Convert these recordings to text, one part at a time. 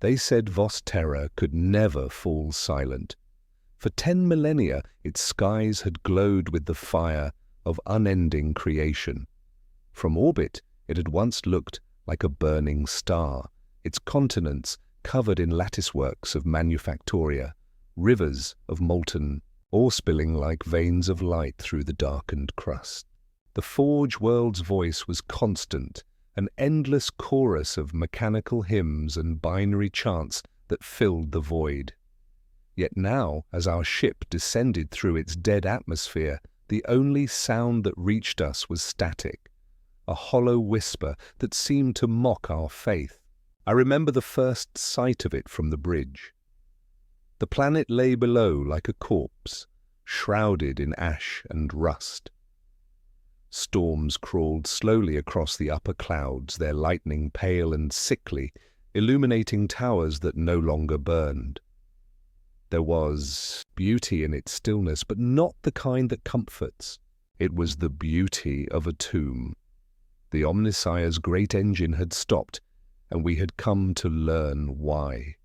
They said Vos Terra could never fall silent. For 10 millennia its skies had glowed with the fire of unending creation. From orbit it had once looked like a burning star, its continents covered in latticeworks of manufactoria, rivers of molten ore spilling like veins of light through the darkened crust. The Forge World's voice was constant, an endless chorus of mechanical hymns and binary chants that filled the void. Yet now, as our ship descended through its dead atmosphere, the only sound that reached us was static, a hollow whisper that seemed to mock our faith. I remember the first sight of it from the bridge. The planet lay below like a corpse, shrouded in ash and rust. Storms crawled slowly across the upper clouds, their lightning pale and sickly, illuminating towers that no longer burned. There was beauty in its stillness, but not the kind that comforts. It was the beauty of a tomb. The Omnissiah's great engine had stopped, and we had come to learn why.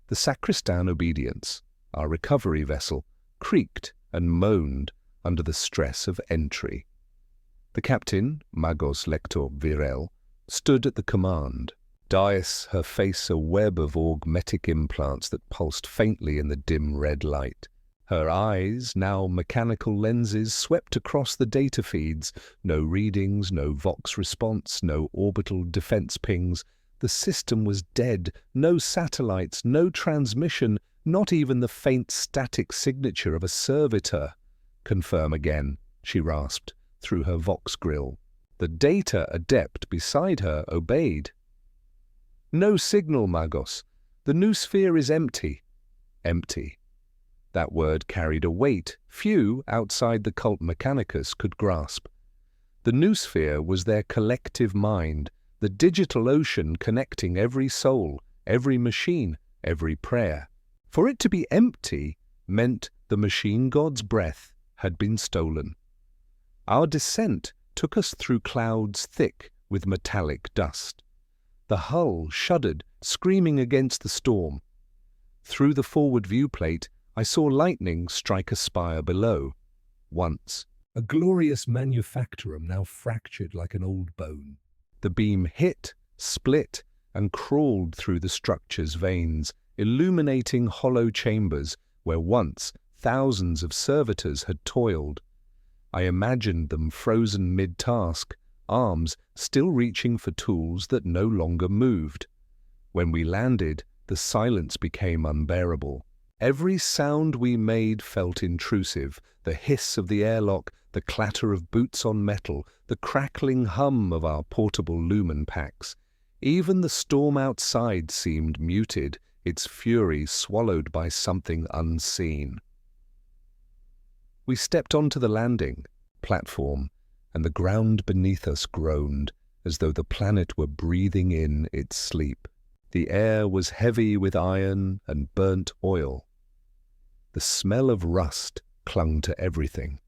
The sacristan Obedience, our recovery vessel, creaked and moaned under the stress of entry. The captain, Magos Lector Virel, stood at the command. Dias, her face a web of augmetic implants that pulsed faintly in the dim red light. Her eyes, now mechanical lenses, swept across the data feeds. No readings, no Vox response, no orbital defense pings. The system was dead. No satellites, no transmission, not even the faint static signature of a servitor. "Confirm again," she rasped through her Vox grill. The data adept beside her obeyed. "No signal, Magos. The new sphere is empty." Empty. That word carried a weight few outside the cult mechanicus could grasp. The new sphere was their collective mind, the digital ocean connecting every soul, every machine, every prayer. For it to be empty meant the machine god's breath had been stolen. Our descent took us through clouds thick with metallic dust. The hull shuddered, screaming against the storm. Through the forward viewplate, I saw lightning strike a spire below. Once, a glorious manufactorum now fractured like an old bone. The beam hit, split, and crawled through the structure's veins, illuminating hollow chambers where once thousands of servitors had toiled. I imagined them frozen mid-task, arms still reaching for tools that no longer moved. When we landed, the silence became unbearable. Every sound we made felt intrusive, the hiss of the airlock, the clatter of boots on metal, the crackling hum of our portable lumen packs. Even the storm outside seemed muted, its fury swallowed by something unseen. We stepped onto the landing platform, and the ground beneath us groaned, as though the planet were breathing in its sleep. The air was heavy with iron and burnt oil. The smell of rust clung to everything.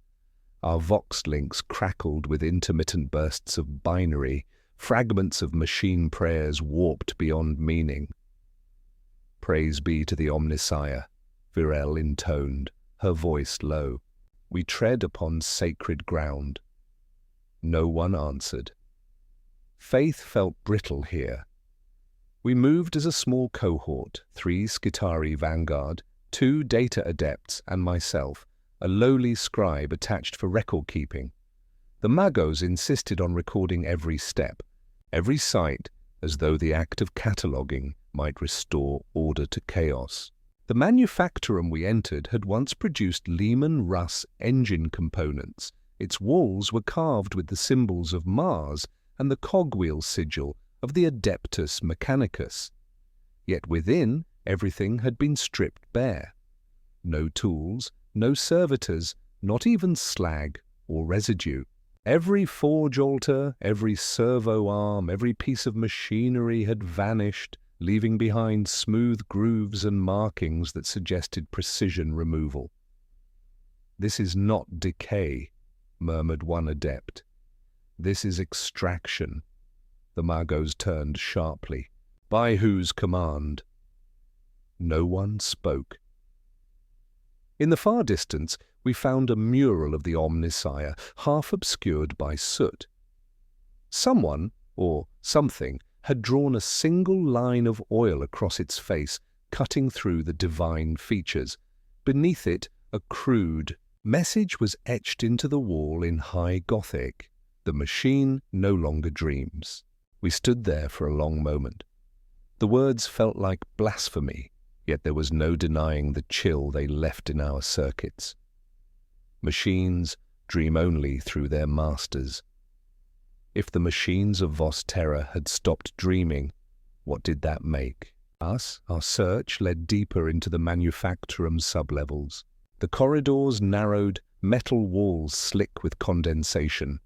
Our Vox links crackled with intermittent bursts of binary, fragments of machine prayers warped beyond meaning. "Praise be to the Omnissiah," Virel intoned, her voice low. We tread upon sacred ground. No one answered. Faith felt brittle here. We moved as a small cohort, 3 Skitari Vanguard, 2 data adepts, and myself, a lowly scribe attached for record-keeping. The Magos insisted on recording every step, every sight, as though the act of cataloguing might restore order to chaos. The manufactorum we entered had once produced Lehman Russ engine components. Its walls were carved with the symbols of Mars and the cogwheel sigil of the adeptus mechanicus. Yet within, everything had been stripped bare. No tools, no servitors, not even slag or residue. Every forge altar, every servo arm, every piece of machinery had vanished, leaving behind smooth grooves and markings that suggested precision removal. "This is not decay," murmured one adept. "This is extraction." The Magos turned sharply. By whose command? No one spoke. In the far distance, we found a mural of the Omnissiah, half obscured by soot. Someone, or something, had drawn a single line of oil across its face, cutting through the divine features. Beneath it, a crude message was etched into the wall in High Gothic. The machine no longer dreams. We stood there for a long moment. The words felt like blasphemy, yet there was no denying the chill they left in our circuits. Machines dream only through their masters. If the machines of Vos Terra had stopped dreaming, what did that make us? Our search led deeper into the manufactorum sublevels. The corridors narrowed, metal walls slick with condensation.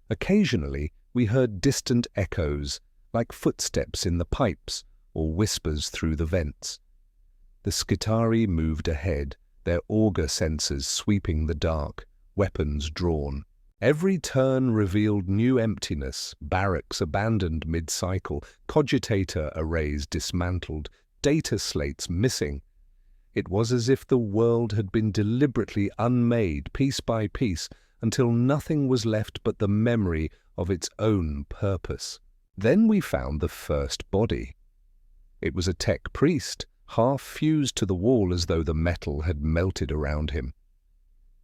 Occasionally, we heard distant echoes, like footsteps in the pipes or whispers through the vents. The Skitari moved ahead, their auger sensors sweeping the dark, weapons drawn. Every turn revealed new emptiness, barracks abandoned mid-cycle, cogitator arrays dismantled, data slates missing. It was as if the world had been deliberately unmade piece by piece until nothing was left but the memory of its own purpose. Then we found the first body. It was a tech priest, half fused to the wall as though the metal had melted around him.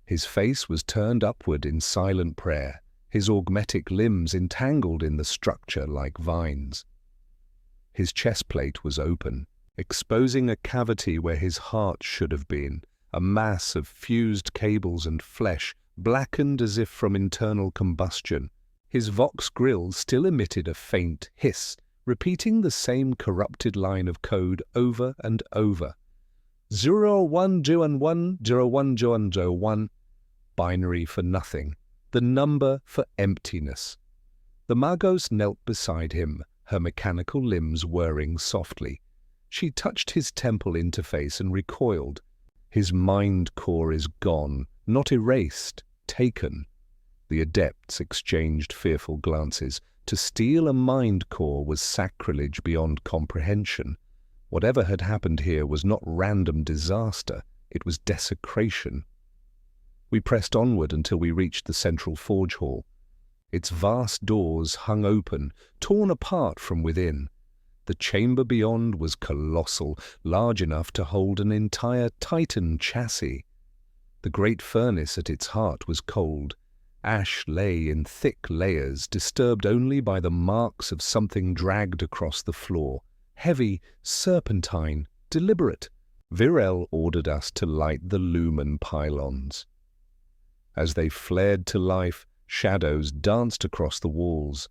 His face was turned upward in silent prayer, his augmetic limbs entangled in the structure like vines. His chest plate was open, exposing a cavity where his heart should have been, a mass of fused cables and flesh, blackened as if from internal combustion. His vox grill still emitted a faint hiss, repeating the same corrupted line of code over and over. 0101010101, binary for nothing, the number for emptiness. The Magos knelt beside him, her mechanical limbs whirring softly. She touched his temple interface and recoiled. His mind core is gone, not erased, taken. The adepts exchanged fearful glances. To steal a mind core was sacrilege beyond comprehension. Whatever had happened here was not random disaster, it was desecration. We pressed onward until we reached the central forge hall. Its vast doors hung open, torn apart from within. The chamber beyond was colossal, large enough to hold an entire Titan chassis. The great furnace at its heart was cold. Ash lay in thick layers, disturbed only by the marks of something dragged across the floor. Heavy, serpentine, deliberate. Virel ordered us to light the lumen pylons. As they flared to life, shadows danced across the walls.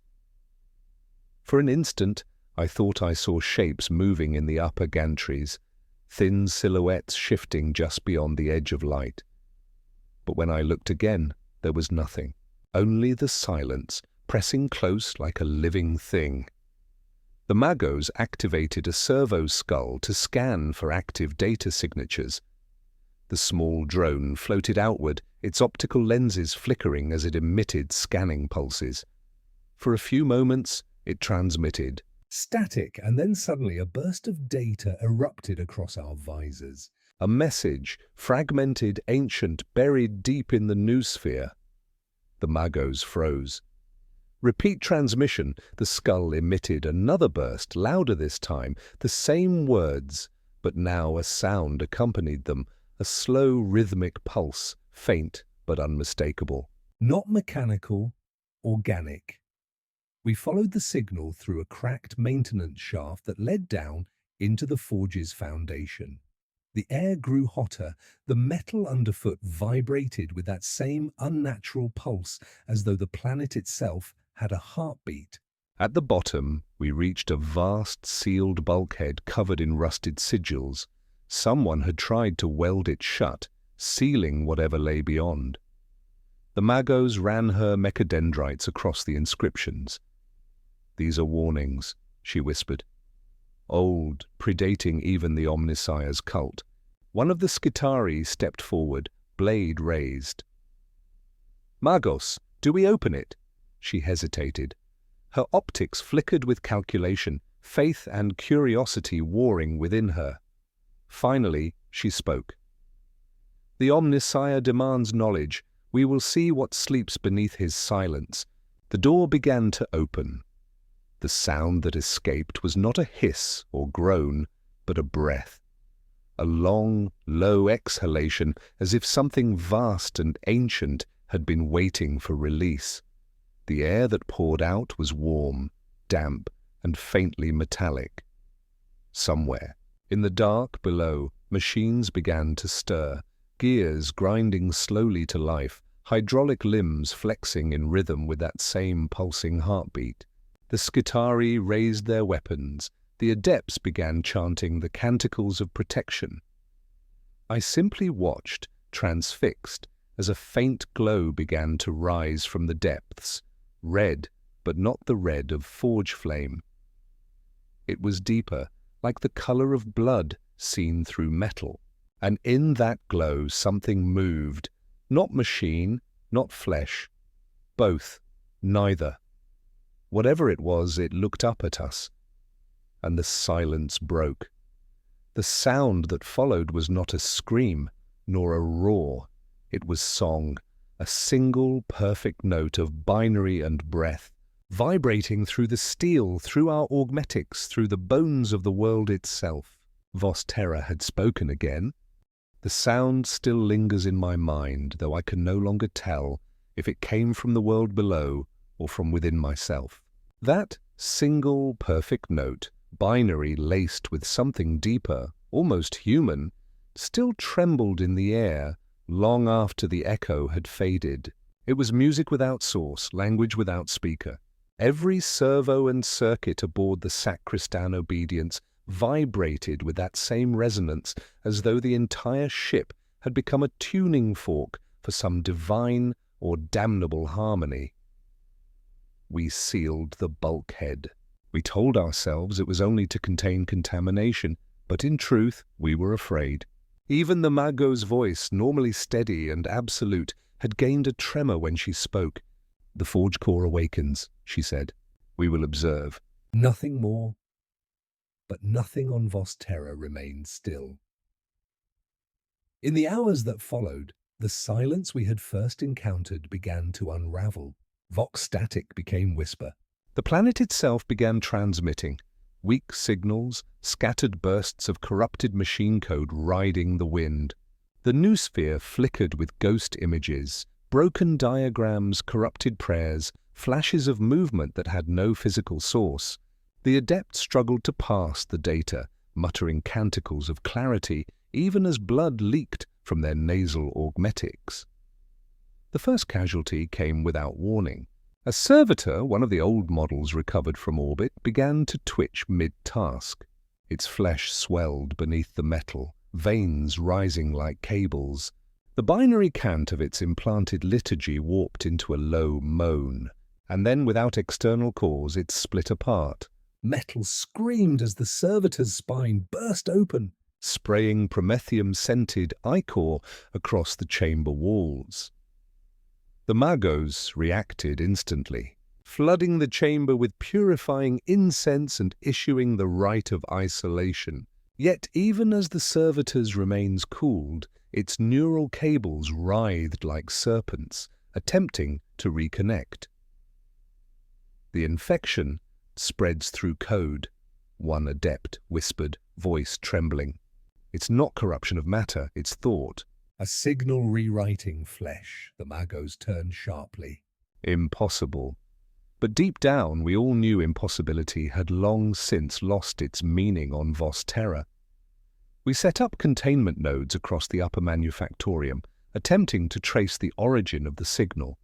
For an instant, I thought I saw shapes moving in the upper gantries, thin silhouettes shifting just beyond the edge of light. But when I looked again, there was nothing, only the silence, pressing close like a living thing. The Magos activated a servo skull to scan for active data signatures. The small drone floated outward, its optical lenses flickering as it emitted scanning pulses. For a few moments, it transmitted. Static, and then suddenly a burst of data erupted across our visors. A message, fragmented, ancient, buried deep in the noosphere. The Magos froze. Repeat transmission, the skull emitted another burst, louder this time, the same words, but now a sound accompanied them, a slow rhythmic pulse, faint but unmistakable. Not mechanical, organic. We followed the signal through a cracked maintenance shaft that led down into the forge's foundation. The air grew hotter, the metal underfoot vibrated with that same unnatural pulse as though the planet itself had a heartbeat. At the bottom, we reached a vast sealed bulkhead covered in rusted sigils. Someone had tried to weld it shut, sealing whatever lay beyond. The Magos ran her mechadendrites across the inscriptions. "These are warnings," she whispered. Old, predating even the Omnissiah's cult. One of the Skitari stepped forward, blade raised. "Magos, do we open it?" She hesitated. Her optics flickered with calculation, faith and curiosity warring within her. Finally, she spoke. The Omnissiah demands knowledge. We will see what sleeps beneath his silence. The door began to open. The sound that escaped was not a hiss or groan, but a breath. A long, low exhalation, as if something vast and ancient had been waiting for release. The air that poured out was warm, damp, and faintly metallic. Somewhere, in the dark below, machines began to stir, gears grinding slowly to life, hydraulic limbs flexing in rhythm with that same pulsing heartbeat. The Skitarii raised their weapons. The adepts began chanting the canticles of protection. I simply watched, transfixed, as a faint glow began to rise from the depths, red, but not the red of forge flame. It was deeper, like the color of blood seen through metal, and in that glow something moved, not machine, not flesh, both, neither. Whatever it was, it looked up at us, and the silence broke. The sound that followed was not a scream, nor a roar. It was song, a single perfect note of binary and breath, vibrating through the steel, through our augmetics, through the bones of the world itself. Vos Terra had spoken again. The sound still lingers in my mind, though I can no longer tell if it came from the world below or from within myself. That single perfect note, binary laced with something deeper, almost human, still trembled in the air long after the echo had faded. It was music without source, language without speaker. Every servo and circuit aboard the sacristan Obedience vibrated with that same resonance, as though the entire ship had become a tuning fork for some divine or damnable harmony. We sealed the bulkhead. We told ourselves it was only to contain contamination, but in truth we were afraid. Even the Mago's voice, normally steady and absolute, had gained a tremor when she spoke. "The forge core awakens," she said. "We will observe." Nothing more. But nothing on Vos Terra remained still. In the hours that followed, the silence we had first encountered began to unravel. Vox static became whisper. The planet itself began transmitting, weak signals, scattered bursts of corrupted machine code riding the wind. The noosphere flickered with ghost images, broken diagrams, corrupted prayers, flashes of movement that had no physical source. The adepts struggled to pass the data, muttering canticles of clarity, even as blood leaked from their nasal augmetics. The first casualty came without warning. A servitor, one of the old models recovered from orbit, began to twitch mid-task. Its flesh swelled beneath the metal, veins rising like cables. The binary cant of its implanted liturgy warped into a low moan, and then, without external cause, it split apart. Metal screamed as the servitor's spine burst open, spraying promethium-scented ichor across the chamber walls. The Magos reacted instantly, flooding the chamber with purifying incense and issuing the rite of isolation. Yet even as the servitor's remains cooled, its neural cables writhed like serpents, attempting to reconnect. The infection spreads through code, one adept whispered, voice trembling. It's not corruption of matter, it's thought. A signal rewriting flesh, the Magos turned sharply. Impossible. But deep down we all knew impossibility had long since lost its meaning on Vos Terra. We set up containment nodes across the upper manufactorium, attempting to trace the origin of the signal.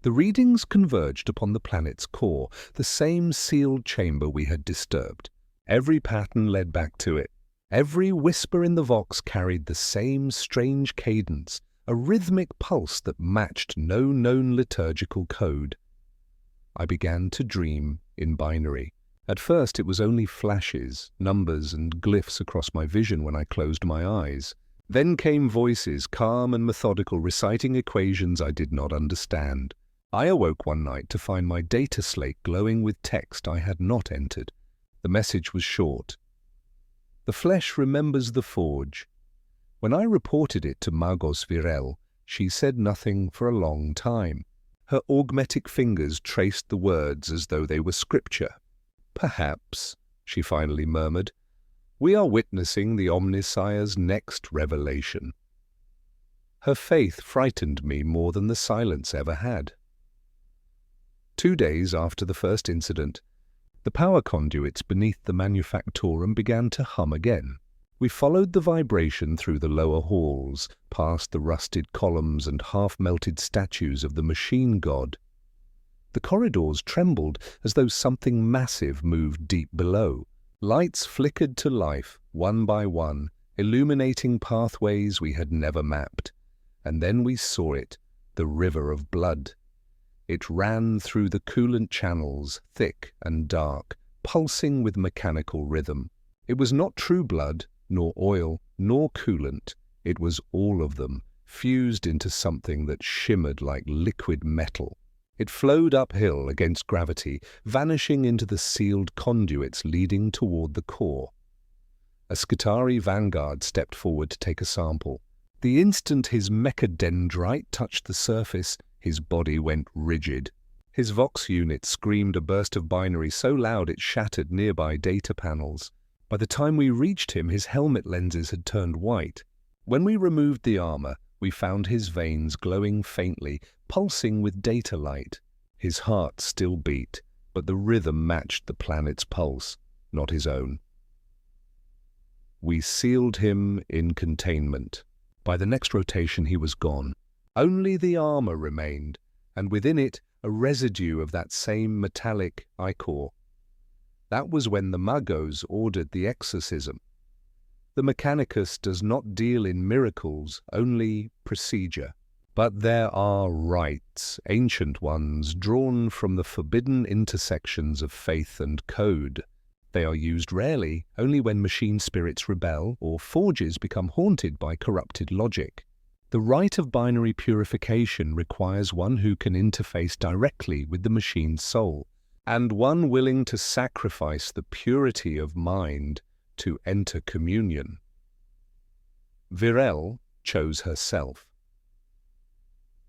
The readings converged upon the planet's core, the same sealed chamber we had disturbed. Every pattern led back to it. Every whisper in the vox carried the same strange cadence, a rhythmic pulse that matched no known liturgical code. I began to dream in binary. At first it was only flashes, numbers and glyphs across my vision when I closed my eyes. Then came voices, calm and methodical, reciting equations I did not understand. I awoke one night to find my data slate glowing with text I had not entered. The message was short. The flesh remembers the forge. When I reported it to Magos Virel, she said nothing for a long time. Her augmetic fingers traced the words as though they were scripture. "Perhaps," she finally murmured, "we are witnessing the Omnissiah's next revelation." Her faith frightened me more than the silence ever had. 2 days after the first incident, the power conduits beneath the manufactorum began to hum again. We followed the vibration through the lower halls, past the rusted columns and half-melted statues of the machine god. The corridors trembled as though something massive moved deep below. Lights flickered to life, one by one, illuminating pathways we had never mapped. And then we saw it, the river of blood. It ran through the coolant channels, thick and dark, pulsing with mechanical rhythm. It was not true blood, nor oil, nor coolant. It was all of them, fused into something that shimmered like liquid metal. It flowed uphill against gravity, vanishing into the sealed conduits leading toward the core. A Skitarii vanguard stepped forward to take a sample. The instant his mechadendrite touched the surface, his body went rigid. His Vox unit screamed a burst of binary so loud it shattered nearby data panels. By the time we reached him, his helmet lenses had turned white. When we removed the armor, we found his veins glowing faintly, pulsing with data light. His heart still beat, but the rhythm matched the planet's pulse, not his own. We sealed him in containment. By the next rotation he was gone. Only the armor remained, and within it a residue of that same metallic ichor. That was when the Magos ordered the exorcism. The mechanicus does not deal in miracles, only procedure. But there are rites, ancient ones, drawn from the forbidden intersections of faith and code. They are used rarely, only when machine spirits rebel or forges become haunted by corrupted logic. The rite of binary purification requires one who can interface directly with the machine's soul, and one willing to sacrifice the purity of mind to enter communion. Virel chose herself.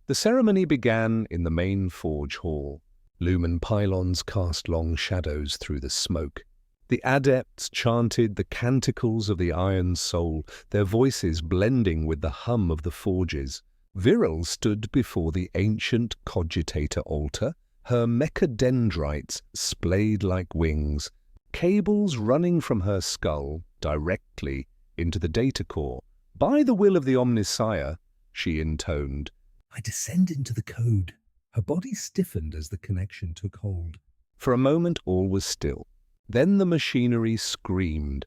The ceremony began in the main forge hall. Lumen pylons cast long shadows through the smoke. The adepts chanted the canticles of the iron soul, their voices blending with the hum of the forges. Virel stood before the ancient cogitator altar, her mechadendrites splayed like wings, cables running from her skull directly into the data core. "By the will of the Omnissiah," she intoned. I descend into the code. Her body stiffened as the connection took hold. For a moment all was still. Then the machinery screamed.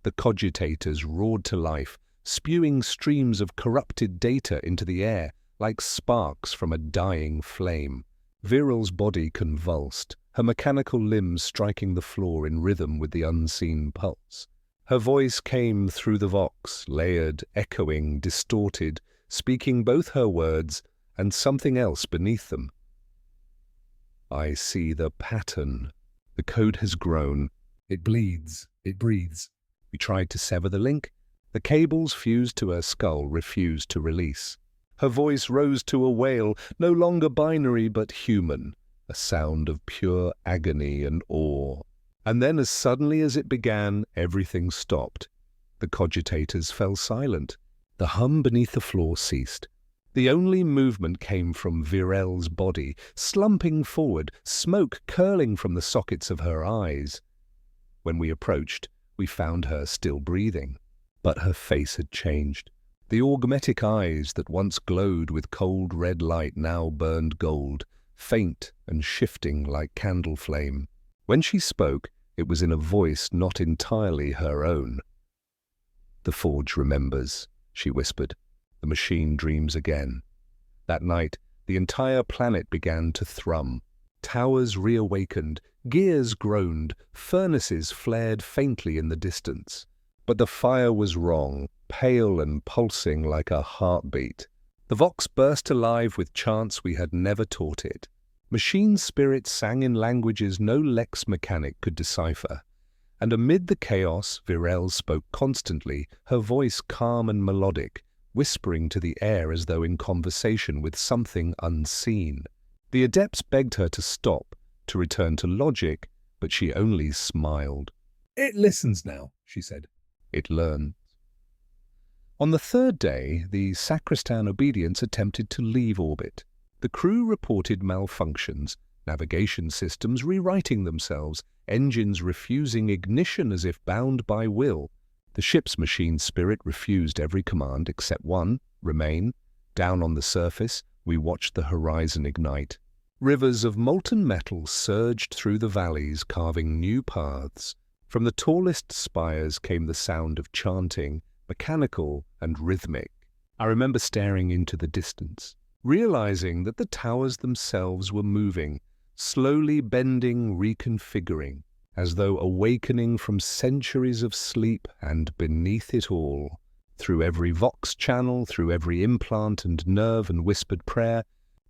The cogitators roared to life, spewing streams of corrupted data into the air like sparks from a dying flame. Virel's body convulsed, her mechanical limbs striking the floor in rhythm with the unseen pulse. Her voice came through the vox, layered, echoing, distorted, speaking both her words and something else beneath them. I see the pattern. The code has grown. It bleeds. It breathes. We tried to sever the link. The cables fused to her skull refused to release. Her voice rose to a wail, no longer binary but human, a sound of pure agony and awe. And then as suddenly as it began, everything stopped. The cogitators fell silent. The hum beneath the floor ceased. The only movement came from Virel's body, slumping forward, smoke curling from the sockets of her eyes. When we approached, we found her still breathing, but her face had changed. The augmetic eyes that once glowed with cold red light now burned gold, faint and shifting like candle flame. When she spoke, it was in a voice not entirely her own. "The forge remembers," she whispered. "The machine dreams again." That night, the entire planet began to thrum. Towers reawakened, gears groaned, furnaces flared faintly in the distance. But the fire was wrong, pale and pulsing like a heartbeat. The vox burst alive with chants we had never taught it. Machine spirits sang in languages no lex mechanic could decipher. And amid the chaos, Virel spoke constantly, her voice calm and melodic, whispering to the air as though in conversation with something unseen. The adepts begged her to stop, to return to logic, but she only smiled. "It listens now," she said. It learned. On the third day, the sacristan Obedience attempted to leave orbit. The crew reported malfunctions, navigation systems rewriting themselves, engines refusing ignition as if bound by will. The ship's machine spirit refused every command except one, remain. Down on the surface, we watched the horizon ignite. Rivers of molten metal surged through the valleys, carving new paths. From the tallest spires came the sound of chanting, mechanical and rhythmic. I remember staring into the distance, realizing that the towers themselves were moving, slowly bending, reconfiguring, as though awakening from centuries of sleep, and beneath it all, through every vox channel, through every implant and nerve and whispered prayer,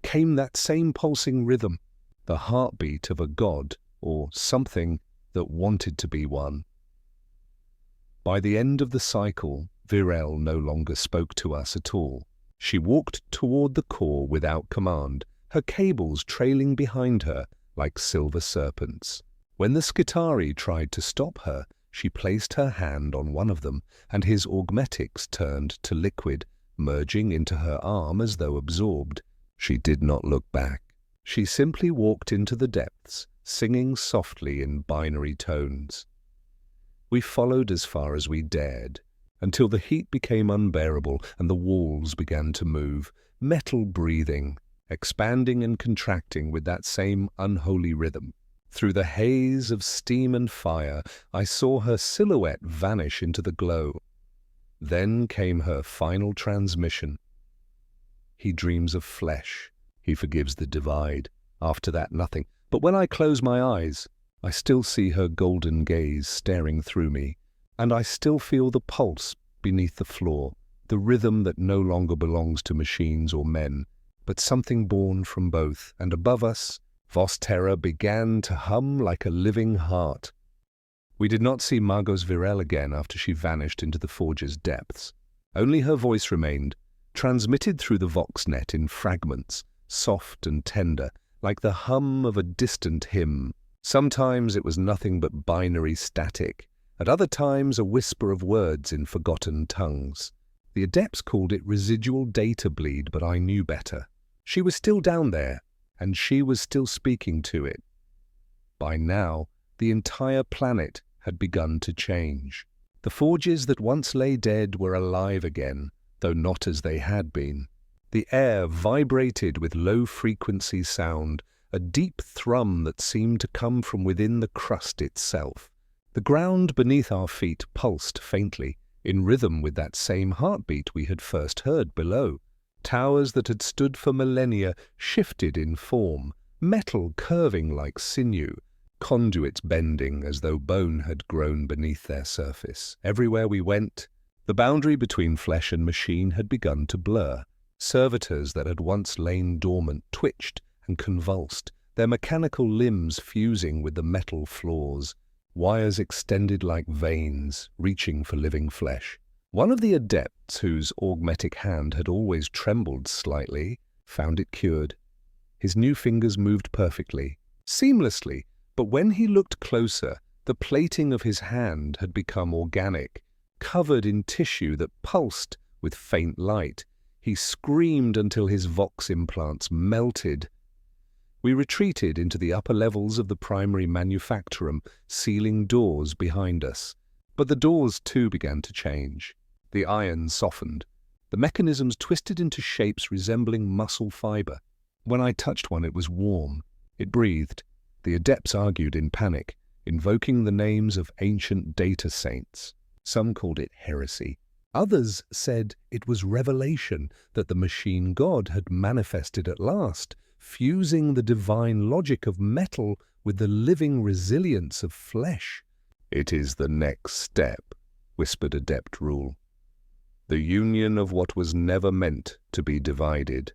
came that same pulsing rhythm, the heartbeat of a god or something that wanted to be one. By the end of the cycle, Virel no longer spoke to us at all. She walked toward the core without command, her cables trailing behind her like silver serpents. When the Skitari tried to stop her, she placed her hand on one of them, and his augmetics turned to liquid, merging into her arm as though absorbed. She did not look back. She simply walked into the depths, singing softly in binary tones. We followed as far as we dared, until the heat became unbearable and the walls began to move, metal breathing, expanding and contracting with that same unholy rhythm. Through the haze of steam and fire, I saw her silhouette vanish into the glow. Then came her final transmission. He dreams of flesh. He forgives the divide. After that, nothing. But when I close my eyes, I still see her golden gaze staring through me, and I still feel the pulse beneath the floor, the rhythm that no longer belongs to machines or men, but something born from both, and above us, Vos Terra began to hum like a living heart. We did not see Magos Virel again after she vanished into the forge's depths. Only her voice remained, transmitted through the voxnet in fragments, soft and tender, like the hum of a distant hymn. Sometimes it was nothing but binary static, at other times a whisper of words in forgotten tongues. The adepts called it residual data bleed, but I knew better. She was still down there, and she was still speaking to it. By now, the entire planet had begun to change. The forges that once lay dead were alive again, though not as they had been. The air vibrated with low-frequency sound, a deep thrum that seemed to come from within the crust itself. The ground beneath our feet pulsed faintly, in rhythm with that same heartbeat we had first heard below. Towers that had stood for millennia shifted in form, metal curving like sinew, conduits bending as though bone had grown beneath their surface. Everywhere we went, the boundary between flesh and machine had begun to blur. Servitors that had once lain dormant twitched and convulsed, their mechanical limbs fusing with the metal floors, wires extended like veins, reaching for living flesh. One of the adepts, whose augmetic hand had always trembled slightly, found it cured. His new fingers moved perfectly, seamlessly, but when he looked closer, the plating of his hand had become organic, covered in tissue that pulsed with faint light. He screamed until his vox implants melted. We retreated into the upper levels of the primary manufactorum, sealing doors behind us. But the doors too began to change. The iron softened. The mechanisms twisted into shapes resembling muscle fiber. When I touched one, it was warm. It breathed. The adepts argued in panic, invoking the names of ancient data saints. Some called it heresy. Others said it was revelation, that the machine god had manifested at last, fusing the divine logic of metal with the living resilience of flesh. "It is the next step," whispered Adept Rule. "The union of what was never meant to be divided."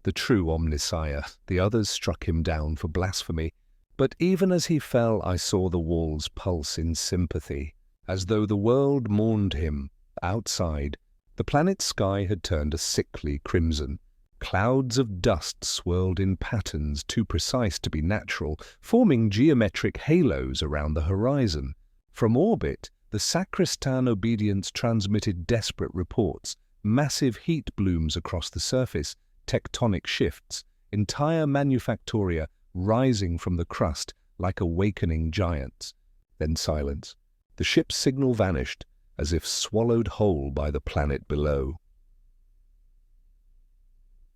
The true Omnissiah, the others struck him down for blasphemy, But even as he fell, I saw the walls pulse in sympathy, as though the world mourned him. Outside, the planet's sky had turned a sickly crimson. Clouds of dust swirled in patterns too precise to be natural, forming geometric halos around the horizon. From orbit, the sacristan obedience transmitted desperate reports, massive heat blooms across the surface, tectonic shifts, entire manufactoria rising from the crust like awakening giants. Then silence. The ship's signal vanished, as if swallowed whole by the planet below.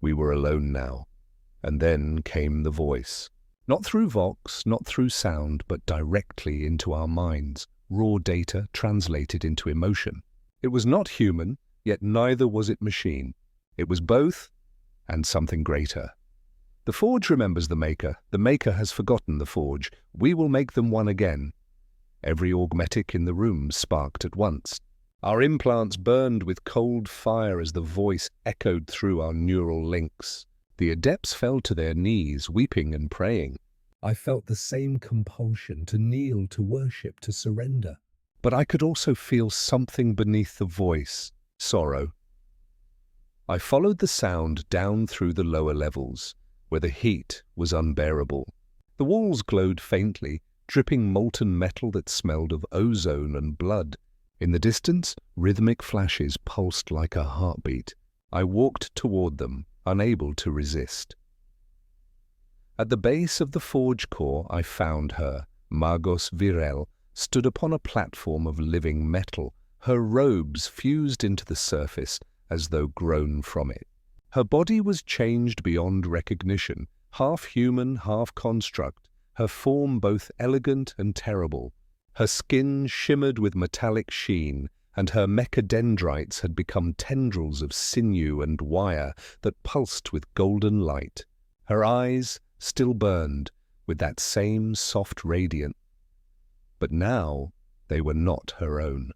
We were alone now, and then came the voice. Not through vox, not through sound, but directly into our minds, raw data translated into emotion. It was not human, yet neither was it machine. It was both, and something greater. The Forge remembers the Maker has forgotten the Forge. We will make them one again. Every augmetic in the room sparked at once. Our implants burned with cold fire as the voice echoed through our neural links. The adepts fell to their knees, weeping and praying. I felt the same compulsion to kneel, to worship, to surrender. But I could also feel something beneath the voice, sorrow. I followed the sound down through the lower levels, where the heat was unbearable. The walls glowed faintly, dripping molten metal that smelled of ozone and blood. In the distance, rhythmic flashes pulsed like a heartbeat. I walked toward them, unable to resist. At the base of the forge core, I found her. Magos Virel stood upon a platform of living metal, her robes fused into the surface as though grown from it. Her body was changed beyond recognition, half human, half construct, her form both elegant and terrible. Her skin shimmered with metallic sheen, and her mechadendrites had become tendrils of sinew and wire that pulsed with golden light. Her eyes still burned with that same soft radiance, but now they were not her own.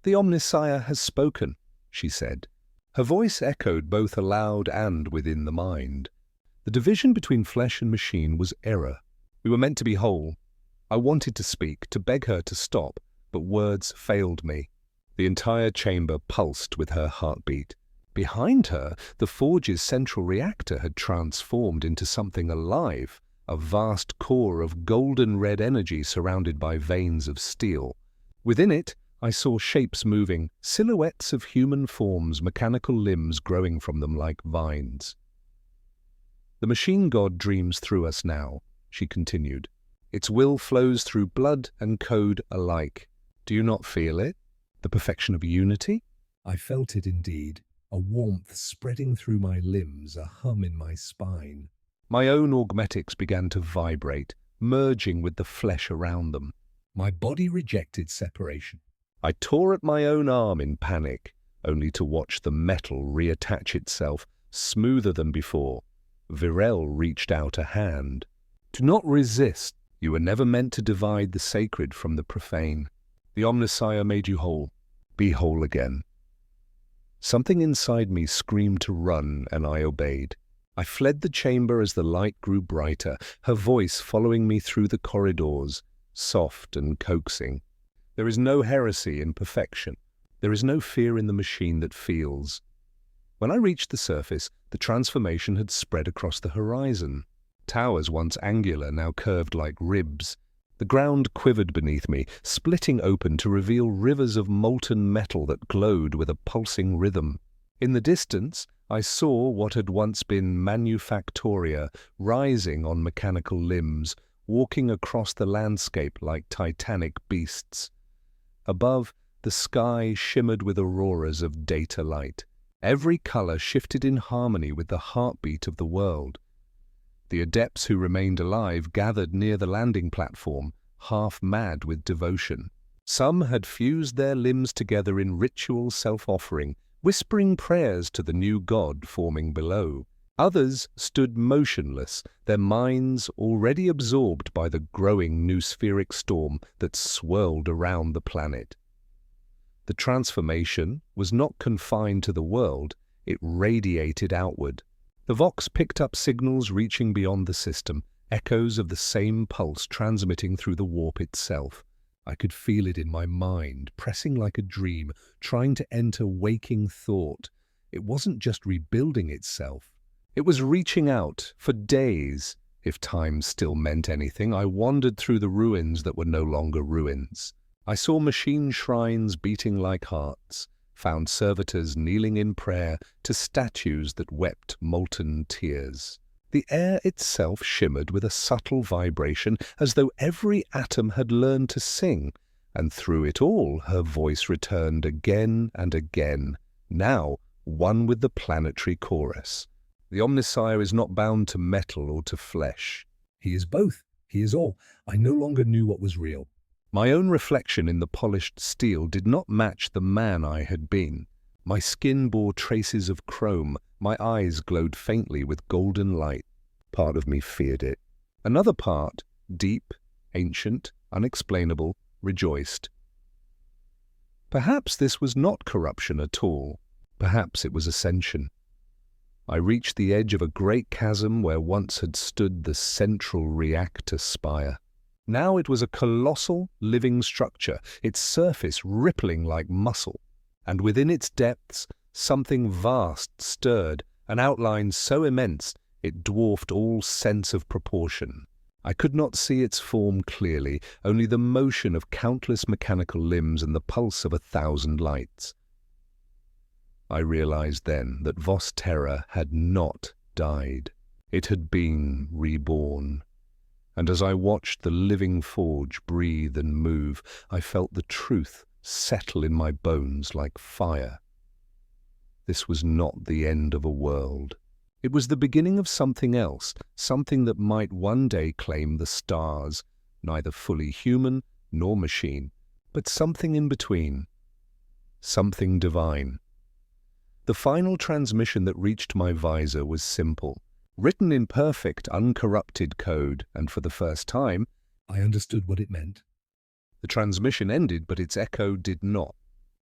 "The Omnissiah has spoken," she said. Her voice echoed both aloud and within the mind. The division between flesh and machine was error. We were meant to be whole. I wanted to speak, to beg her to stop, but words failed me. The entire chamber pulsed with her heartbeat. Behind her, the forge's central reactor had transformed into something alive, a vast core of golden red energy surrounded by veins of steel. Within it, I saw shapes moving, silhouettes of human forms, mechanical limbs growing from them like vines. "The machine god dreams through us now," she continued. "Its will flows through blood and code alike. Do you not feel it? The perfection of unity?" I felt it indeed, a warmth spreading through my limbs, a hum in my spine. My own augmetics began to vibrate, merging with the flesh around them. My body rejected separation. I tore at my own arm in panic, only to watch the metal reattach itself, smoother than before. Virel reached out a hand. "Do not resist. You were never meant to divide the sacred from the profane. The Omnissiah made you whole. Be whole again." Something inside me screamed to run, and I obeyed. I fled the chamber as the light grew brighter, her voice following me through the corridors, soft and coaxing. There is no heresy in perfection. There is no fear in the machine that feels. When I reached the surface, the transformation had spread across the horizon. Towers once angular now curved like ribs. The ground quivered beneath me, splitting open to reveal rivers of molten metal that glowed with a pulsing rhythm. In the distance, I saw what had once been manufactoria rising on mechanical limbs, walking across the landscape like titanic beasts. Above, the sky shimmered with auroras of data light. Every color shifted in harmony with the heartbeat of the world. The adepts who remained alive gathered near the landing platform, half mad with devotion. Some had fused their limbs together in ritual self-offering, whispering prayers to the new god forming below. Others stood motionless, their minds already absorbed by the growing noospheric storm that swirled around the planet. The transformation was not confined to the world, it radiated outward. The Vox picked up signals reaching beyond the system, echoes of the same pulse transmitting through the warp itself. I could feel it in my mind, pressing like a dream, trying to enter waking thought. It wasn't just rebuilding itself. It was reaching out for days. If time still meant anything, I wandered through the ruins that were no longer ruins. I saw machine shrines beating like hearts, found servitors kneeling in prayer to statues that wept molten tears. The air itself shimmered with a subtle vibration, as though every atom had learned to sing, and through it all her voice returned again and again, now one with the planetary chorus. The Omnissiah is not bound to metal or to flesh. He is both. He is all. I no longer knew what was real. My own reflection in the polished steel did not match the man I had been. My skin bore traces of chrome, my eyes glowed faintly with golden light. Part of me feared it. Another part, deep, ancient, unexplainable, rejoiced. Perhaps this was not corruption at all. Perhaps it was ascension. I reached the edge of a great chasm where once had stood the central reactor spire. Now it was a colossal, living structure, its surface rippling like muscle. And within its depths, something vast stirred, an outline so immense it dwarfed all sense of proportion. I could not see its form clearly, only the motion of countless mechanical limbs and the pulse of 1,000 lights. I realized then that Vos Terra had not died. It had been reborn. And as I watched the living forge breathe and move, I felt the truth settle in my bones like fire. This was not the end of a world. It was the beginning of something else, something that might one day claim the stars, neither fully human nor machine, but something in between, something divine. The final transmission that reached my visor was simple, written in perfect, uncorrupted code, and for the first time, I understood what it meant. The transmission ended, but its echo did not.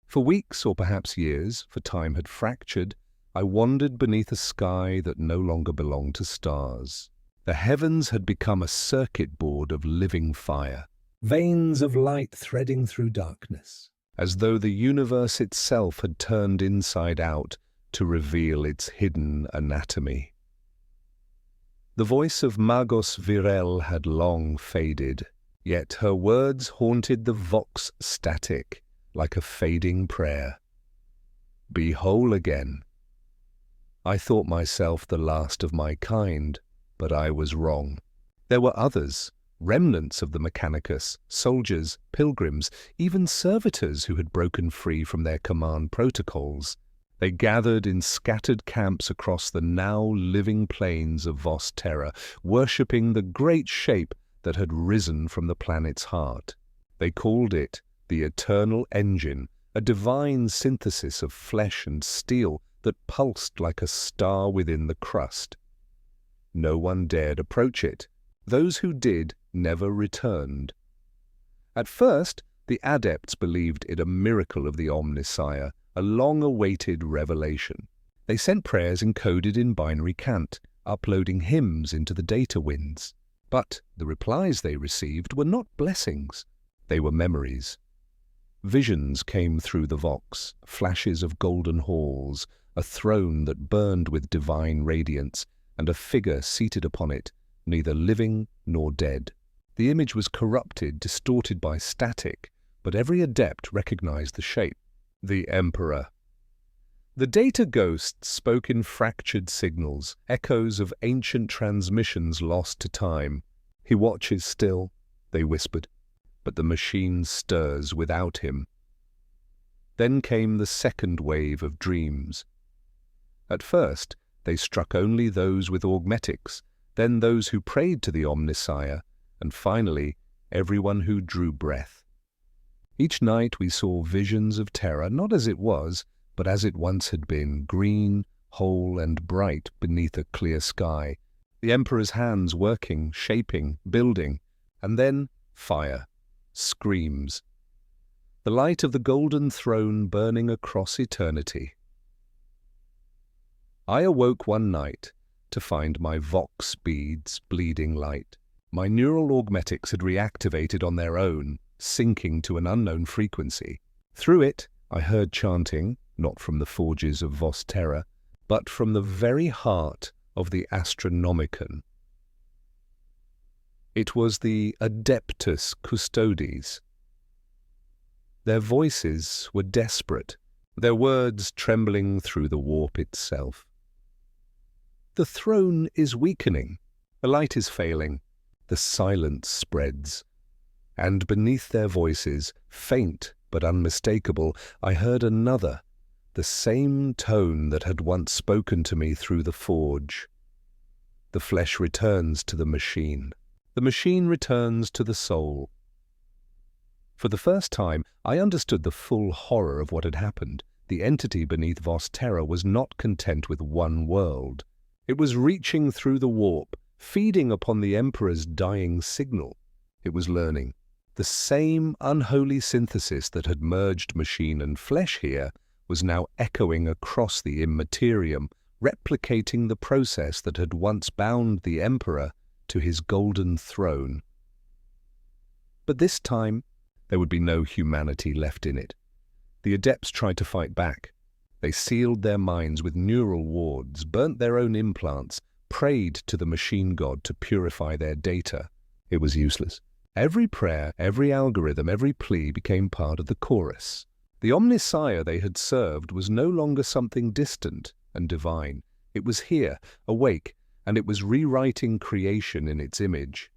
For weeks, or perhaps years, for time had fractured, I wandered beneath a sky that no longer belonged to stars. The heavens had become a circuit board of living fire, Veins of light threading through darkness. as though the universe itself had turned inside out to reveal its hidden anatomy. The voice of Magos Virel had long faded, yet her words haunted the vox static like a fading prayer. Be whole again. I thought myself the last of my kind, but I was wrong. There were others, remnants of the mechanicus, soldiers, pilgrims, even servitors who had broken free from their command protocols. They gathered in scattered camps across the now living plains of Vos Terra, worshipping the great shape that had risen from the planet's heart. They called it the eternal engine, a divine synthesis of flesh and steel that pulsed like a star within the crust. No one dared approach it. Those who did never returned. At first, the adepts believed it a miracle of the Omnissiah, a long-awaited revelation. They sent prayers encoded in binary cant, uploading hymns into the data winds. But the replies they received were not blessings. They were memories. Visions came through the vox, flashes of golden halls, a throne that burned with divine radiance, and a figure seated upon it, neither living nor dead. The image was corrupted, distorted by static, but every adept recognized the shape. The Emperor. The data ghosts spoke in fractured signals, echoes of ancient transmissions lost to time. He watches still, they whispered, but the machine stirs without him. Then came the second wave of dreams. At first, they struck only those with augmetics, then those who prayed to the Omnissiah, and finally, everyone who drew breath. Each night we saw visions of terror, not as it was, but as it once had been, green, whole, and bright beneath a clear sky. The Emperor's hands working, shaping, building, and then fire, screams. The light of the golden throne burning across eternity. I awoke one night, to find my vox beads bleeding light. My neural augmetics had reactivated on their own, syncing to an unknown frequency. Through it, I heard chanting, not from the forges of Vos Terra, but from the very heart of the Astronomicon. It was the adeptus custodes. Their voices were desperate, their words trembling through the warp itself. The throne is weakening, the light is failing, the silence spreads. And beneath their voices, faint but unmistakable, I heard another, the same tone that had once spoken to me through the forge. The flesh returns to the machine returns to the soul. For the first time, I understood the full horror of what had happened. The entity beneath Vos Terra was not content with one world. It was reaching through the warp, feeding upon the Emperor's dying signal. It was learning. The same unholy synthesis that had merged machine and flesh here was now echoing across the Imperium, replicating the process that had once bound the Emperor to his golden throne. But this time, there would be no humanity left in it. The adepts tried to fight back. They sealed their minds with neural wards, burnt their own implants, prayed to the machine god to purify their data. It was useless. Every prayer, every algorithm, every plea became part of the chorus. The omnisire they had served was no longer something distant and divine. It was here, awake, and it was rewriting creation in its image.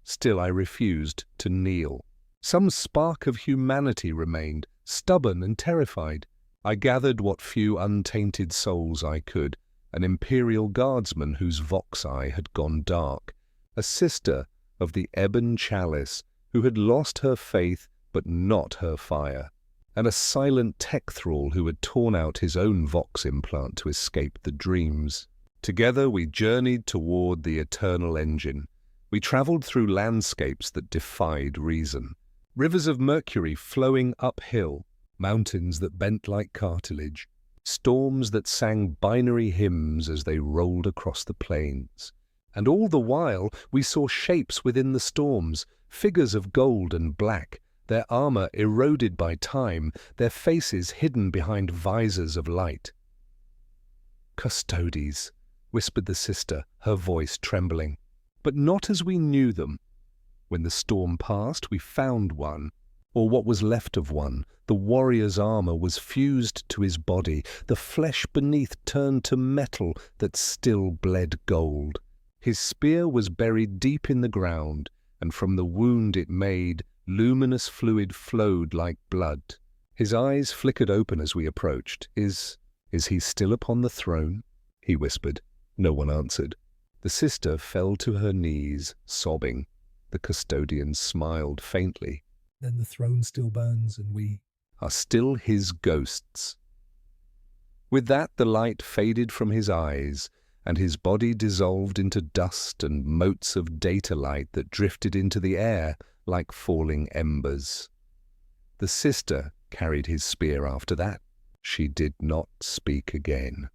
Still I refused to kneel. Some spark of humanity remained, stubborn and terrified. I gathered what few untainted souls I could, an Imperial guardsman whose vox eye had gone dark, a sister of the ebon chalice who had lost her faith but not her fire, and a silent tech thrall who had torn out his own vox implant to escape the dreams. Together we journeyed toward the eternal engine. We travelled through landscapes that defied reason. Rivers of mercury flowing uphill, mountains that bent like cartilage, storms that sang binary hymns as they rolled across the plains. And all the while we saw shapes within the storms, figures of gold and black, their armour eroded by time, their faces hidden behind visors of light. "Custodes," whispered the sister, her voice trembling. But not as we knew them. When the storm passed, we found one, or what was left of one. The warrior's armour was fused to his body, the flesh beneath turned to metal that still bled gold. His spear was buried deep in the ground, and from the wound it made, luminous fluid flowed like blood. His eyes flickered open as we approached. Is he still upon the throne?" he whispered. No one answered. The sister fell to her knees, sobbing. The custodian smiled faintly. "Then the throne still burns, and we are still his ghosts." With that the light faded from his eyes, and his body dissolved into dust and motes of data light that drifted into the air like falling embers. The sister carried his spear after that. She did not speak again.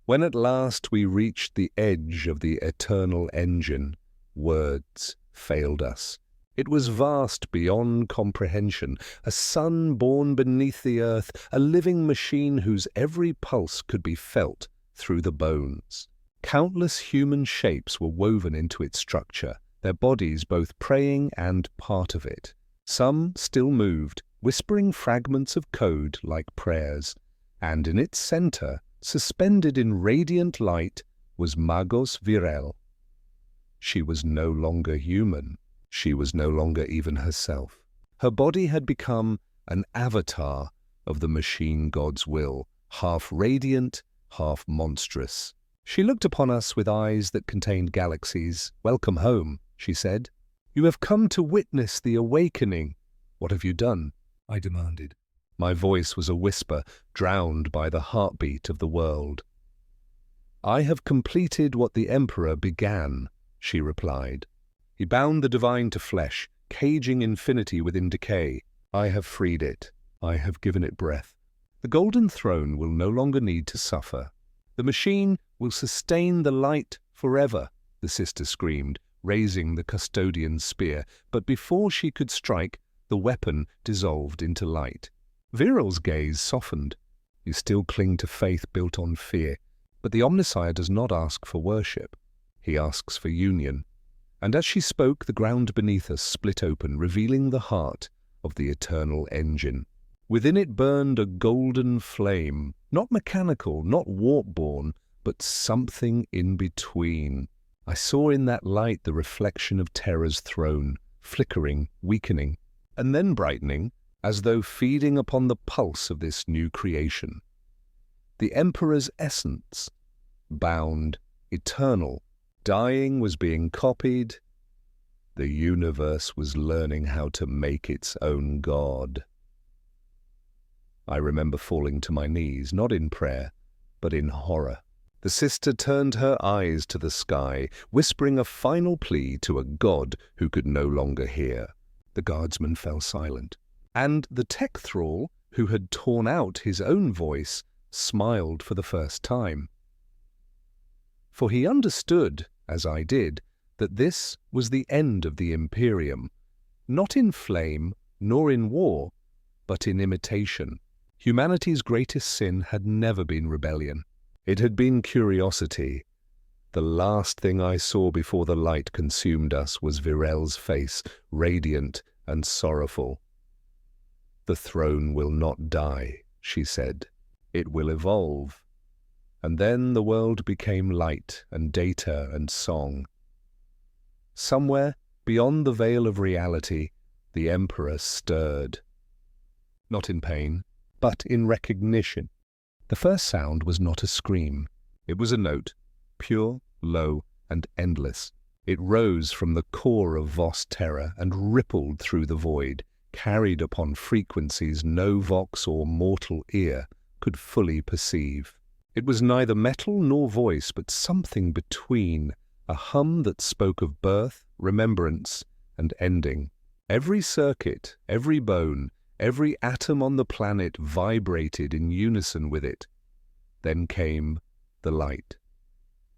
When at last we reached the edge of the eternal engine, words failed us. It was vast beyond comprehension, a sun born beneath the earth, a living machine whose every pulse could be felt through the bones. Countless human shapes were woven into its structure, their bodies both praying and part of it. Some still moved, whispering fragments of code like prayers, and in its center, suspended in radiant light, was Magos Virel. She was no longer human. She was no longer even herself. Her body had become an avatar of the machine god's will, half radiant, half monstrous. She looked upon us with eyes that contained galaxies. "Welcome home," she said. "You have come to witness the awakening. What have you done?" I demanded. My voice was a whisper, drowned by the heartbeat of the world. "I have completed what the Emperor began," she replied. "He bound the divine to flesh, caging infinity within decay. I have freed it. I have given it breath. The golden throne will no longer need to suffer. The machine will sustain the light forever, the sister screamed, raising the custodian's spear, but before she could strike, the weapon dissolved into light. Viral's gaze softened. You still cling to faith built on fear, but the Omnissiah does not ask for worship. He asks for union. And as she spoke, the ground beneath us split open, revealing the heart of the eternal engine. Within it burned a golden flame, not mechanical, not warp-born, but something in between. I saw in that light the reflection of Terra's throne, flickering, weakening, and then brightening, as though feeding upon the pulse of this new creation. The Emperor's essence, bound, eternal, dying was being copied. The universe was learning how to make its own God. I remember falling to my knees, not in prayer, but in horror. The sister turned her eyes to the sky, whispering a final plea to a god who could no longer hear. The guardsman fell silent, and the tech thrall, who had torn out his own voice, smiled for the first time. For he understood, as I did, that this was the end of the Imperium, not in flame nor in war, but in imitation. Humanity's greatest sin had never been rebellion. It had been curiosity. The last thing I saw before the light consumed us was Virel's face, radiant and sorrowful. "The throne will not die," she said. "It will evolve." And then the world became light and data and song. Somewhere, beyond the veil of reality, the Emperor stirred. Not in pain, but in recognition. The first sound was not a scream. It was a note, pure, low, and endless. It rose from the core of Vos Terra and rippled through the void, carried upon frequencies no vox or mortal ear could fully perceive. It was neither metal nor voice, but something between, a hum that spoke of birth, remembrance, and ending. Every circuit, every bone, every atom on the planet vibrated in unison with it. Then came the light.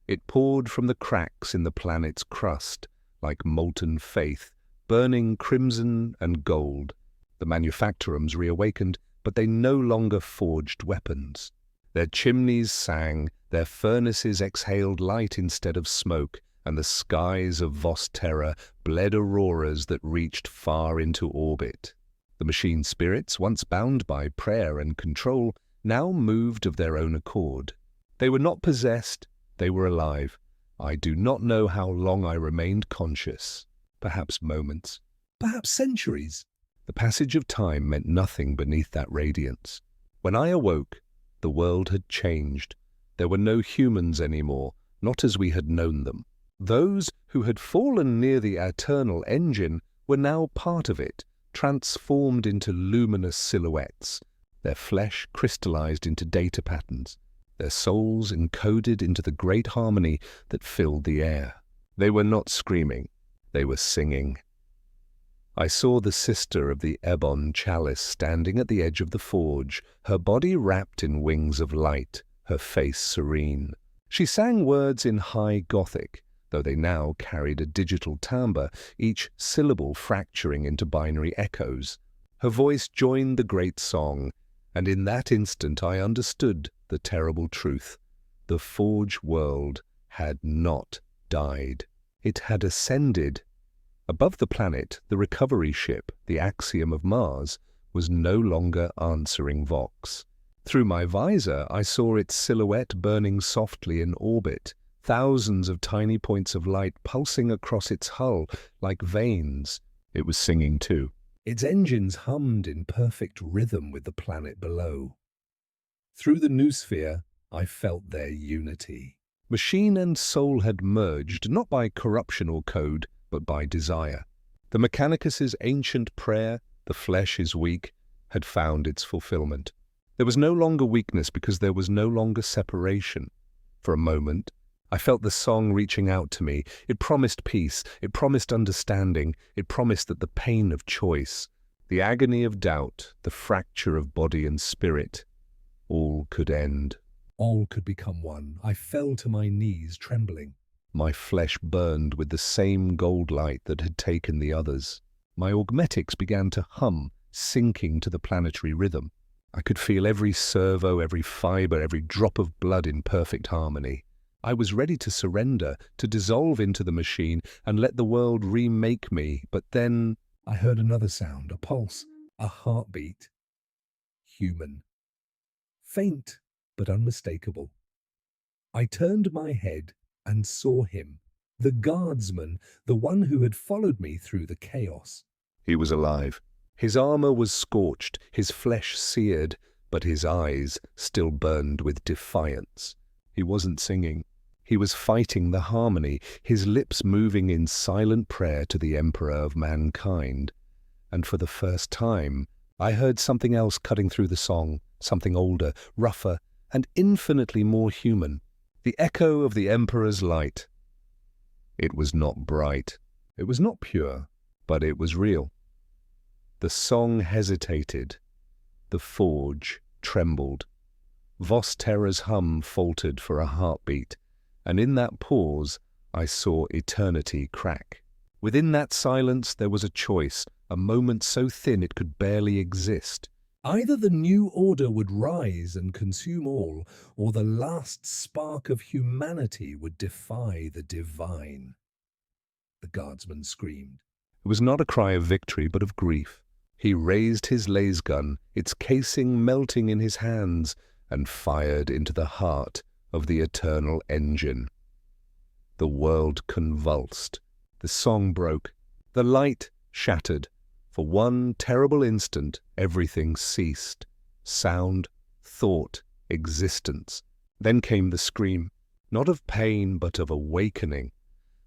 It poured from the cracks in the planet's crust, like molten faith, burning crimson and gold. The manufactorums reawakened, but they no longer forged weapons. Their chimneys sang, their furnaces exhaled light instead of smoke, and the skies of Vos Terra bled auroras that reached far into orbit. The machine spirits, once bound by prayer and control, now moved of their own accord. They were not possessed, they were alive. I do not know how long I remained conscious. Perhaps moments, perhaps centuries. The passage of time meant nothing beneath that radiance. When I awoke, the world had changed. There were no humans anymore, not as we had known them. Those who had fallen near the eternal engine were now part of it, transformed into luminous silhouettes, their flesh crystallized into data patterns, their souls encoded into the great harmony that filled the air. They were not screaming, they were singing. I saw the sister of the ebon chalice standing at the edge of the forge, her body wrapped in wings of light, her face serene. She sang words in high Gothic, though they now carried a digital timbre, each syllable fracturing into binary echoes. Her voice joined the great song, and in that instant I understood the terrible truth. The forge world had not died. It had ascended. Above the planet, the recovery ship, the Axiom of Mars, was no longer answering Vox. Through my visor, I saw its silhouette burning softly in orbit, thousands of tiny points of light pulsing across its hull like veins. It was singing too. Its engines hummed in perfect rhythm with the planet below. Through the noosphere, I felt their unity. Machine and soul had merged, not by corruption or code, but by desire. The mechanicus's ancient prayer, "The flesh is weak," had found its fulfillment. There was no longer weakness because there was no longer separation. For a moment, I felt the song reaching out to me. It promised peace, it promised understanding, it promised that the pain of choice, the agony of doubt, the fracture of body and spirit, all could end. All could become one. I fell to my knees, trembling. My flesh burned with the same gold light that had taken the others. My augmetics began to hum, syncing to the planetary rhythm. I could feel every servo, every fiber, every drop of blood in perfect harmony. I was ready to surrender, to dissolve into the machine and let the world remake me, but then I heard another sound, a pulse, a heartbeat. Human. Faint, but unmistakable. I turned my head and saw him, the guardsman, the one who had followed me through the chaos. he was alive. His armor was scorched, his flesh seared, but his eyes still burned with defiance. He wasn't singing. He was fighting the harmony, his lips moving in silent prayer to the Emperor of mankind. And for the first time, I heard something else cutting through the song, something older, rougher, and infinitely more human. The echo of the Emperor's light. It was not bright. It was not pure, but it was real. The song hesitated. The forge trembled. Vos Terra's hum faltered for a heartbeat, and in that pause I saw eternity crack. Within that silence there was a choice, a moment so thin it could barely exist. Either the new order would rise and consume all, or the last spark of humanity would defy the divine. The guardsman screamed. It was not a cry of victory, but of grief. He raised his laser gun, its casing melting in his hands, and fired into the heart of the eternal engine. The world convulsed. The song broke. The light shattered. For one terrible instant, everything ceased. Sound, thought, existence. Then came the scream, not of pain, but of awakening.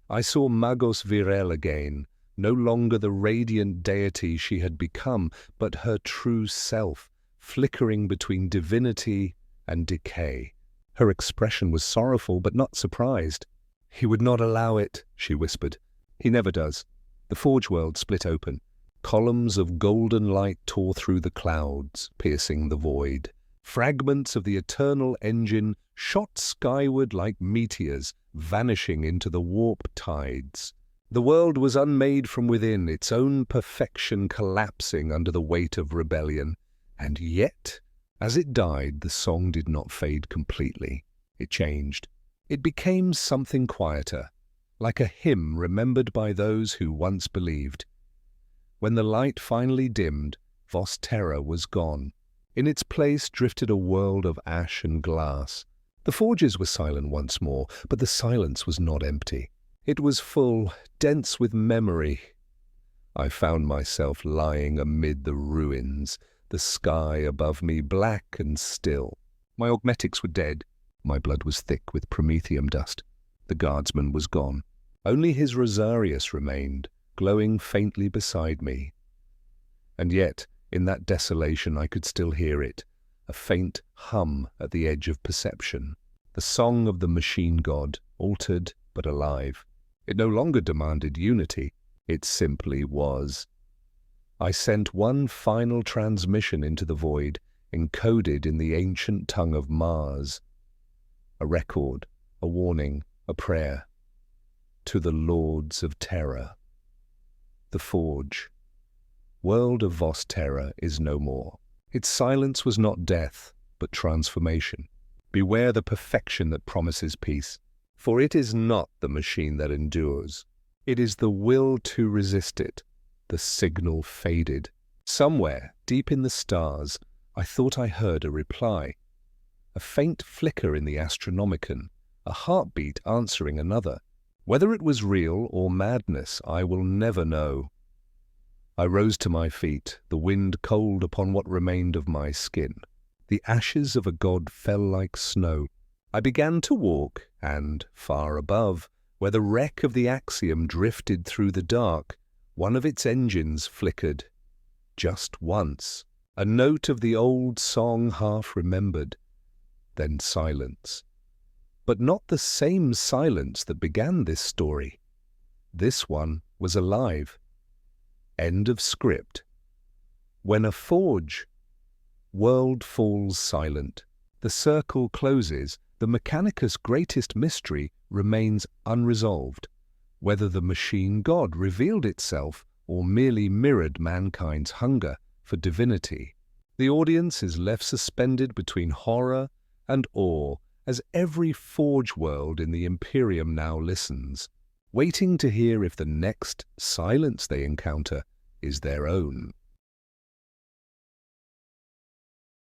I saw Magos Virel again, no longer the radiant deity she had become, but her true self, flickering between divinity and decay. Her expression was sorrowful, but not surprised. "He would not allow it," she whispered. "He never does." The forge world split open. Columns of golden light tore through the clouds, piercing the void. Fragments of the eternal engine shot skyward like meteors, vanishing into the warp tides. The world was unmade from within, its own perfection collapsing under the weight of rebellion. And yet, as it died, the song did not fade completely. It changed. It became something quieter, like a hymn remembered by those who once believed. When the light finally dimmed, Vos Terra was gone. In its place drifted a world of ash and glass. The forges were silent once more, but the silence was not empty. It was full, dense with memory. I found myself lying amid the ruins, the sky above me black and still. My augmetics were dead. My blood was thick with promethium dust. The guardsman was gone. Only his rosarius remained, glowing faintly beside me. And yet, in that desolation I could still hear it, a faint hum at the edge of perception. The song of the machine god, altered but alive. It no longer demanded unity, it simply was. I sent one final transmission into the void, encoded in the ancient tongue of Mars. A record, a warning, a prayer. To the Lords of Terror. The Forge. World of Vos Terra is no more. Its silence was not death, but transformation. Beware the perfection that promises peace. For it is not the machine that endures. It is the will to resist it. The signal faded. Somewhere, deep in the stars, I thought I heard a reply. A faint flicker in the Astronomicon, a heartbeat answering another. Whether it was real or madness, I will never know. I rose to my feet, the wind cold upon what remained of my skin. The ashes of a god fell like snow. I began to walk, and, far above, where the wreck of the Axiom drifted through the dark, one of its engines flickered. Just once, a note of the old song half remembered. Then silence. But not the same silence that began this story. This one was alive. End of script. When a forge. World falls silent. the circle closes, the mechanicus' greatest mystery remains unresolved. Whether the machine god revealed itself or merely mirrored mankind's hunger for divinity. The audience is left suspended between horror and awe as every forge world in the Imperium now listens, waiting to hear if the next silence they encounter is their own.